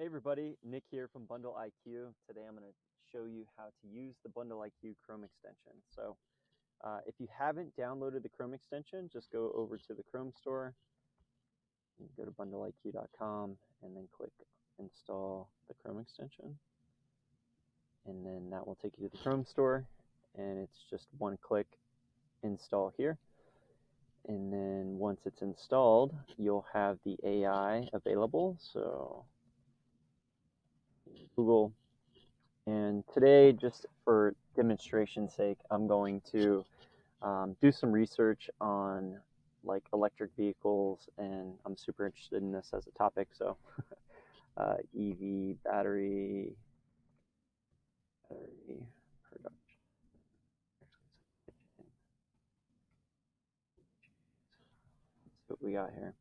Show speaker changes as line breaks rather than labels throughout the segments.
Hey everybody, Nick here from bundleIQ. Today I'm going to show you how to use the bundleIQ Chrome extension. So if you haven't downloaded the Chrome extension, just go over to the Chrome store, and go to bundleiq.com and then click install the Chrome extension. And then that will take you to the Chrome store, and it's just one click install here. And then once it's installed, you'll have the AI available. So Google. And today, just for demonstration's sake, I'm going to do some research on like electric vehicles, and I'm super interested in this as a topic. So EV battery production. Let's see what we got here.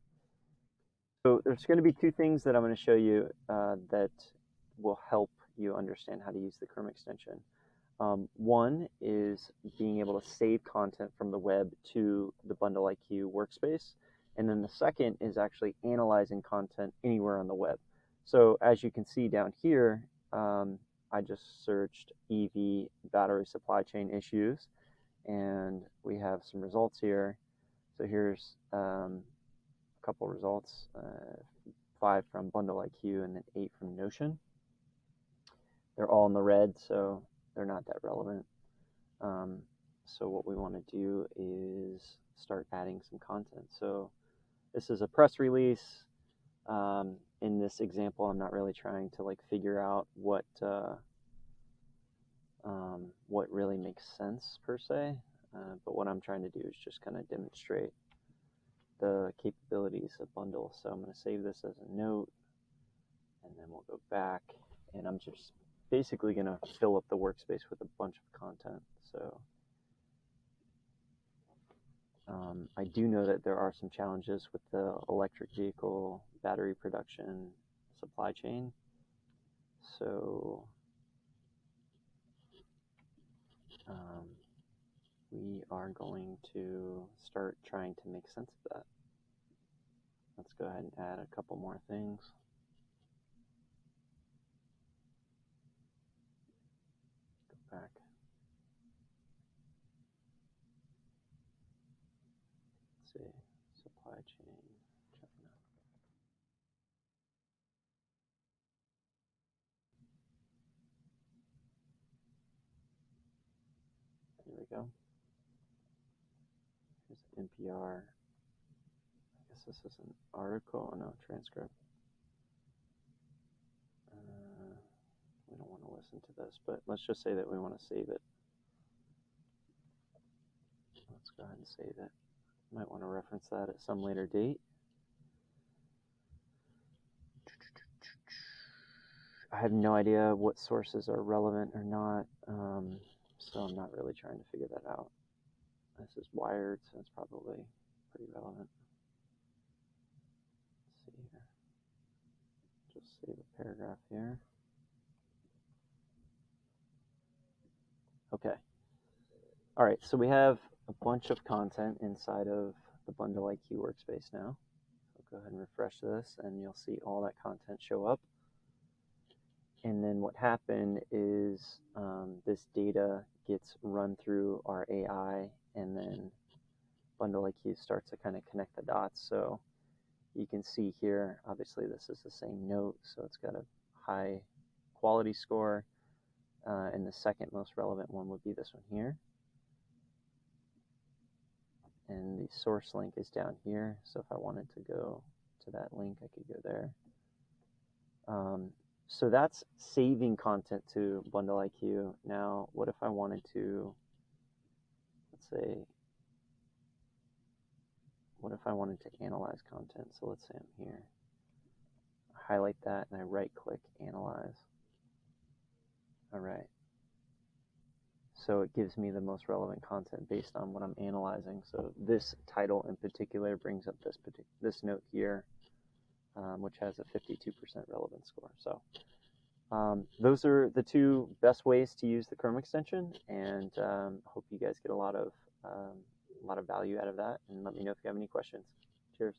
So there's going to be two things that I'm going to show you that will help you understand how to use the Chrome extension. One is being able to save content from the web to the bundleIQ workspace. And then the second is actually analyzing content anywhere on the web. So as you can see down here, I just searched EV battery supply chain issues, and we have some results here. So here's a couple results, 5 from bundleIQ and then 8 from Notion. They're all in the red, so they're not that relevant. So what we want to do is start adding some content. So this is a press release. In this example, I'm not really trying to like figure out what really makes sense per se, but what I'm trying to do is just kind of demonstrate the capabilities of Bundle. So I'm going to save this as a note, and then we'll go back, and I'm just basically going to fill up the workspace with a bunch of content. So I do know that there are some challenges with the electric vehicle battery production supply chain. So we are going to start trying to make sense of that. Let's go ahead and add a couple more things. Go back. Let's see, supply chain. Here we go. Here's NPR. I guess this is an article. Oh, no, transcript. We don't want to listen to this, but let's just say that we want to save it. Let's go ahead and save it. Might want to reference that at some later date. I have no idea what sources are relevant or not, so I'm not really trying to figure that out. This is Wired, so it's probably pretty relevant. Let's see here. Just save a paragraph here. Okay. All right, so we have a bunch of content inside of the bundleIQ workspace now. So go ahead and refresh this, and you'll see all that content show up. And then what happened is this data gets run through our AI, and then bundleIQ starts to kind of connect the dots. So you can see here, obviously this is the same note, so it's got a high quality score. And the second most relevant one would be this one here. And the source link is down here, so if I wanted to go to that link, I could go there. So that's saving content to bundleIQ. Now, what if I wanted to, let's say, what if I wanted to analyze content? So let's say I'm here. I highlight that, and I right-click Analyze. All right. So it gives me the most relevant content based on what I'm analyzing. So this title in particular brings up this note here, which has a 52% relevance score. So those are the two best ways to use the Chrome extension, and hope you guys get a lot of value out of that. And let me know if you have any questions. Cheers.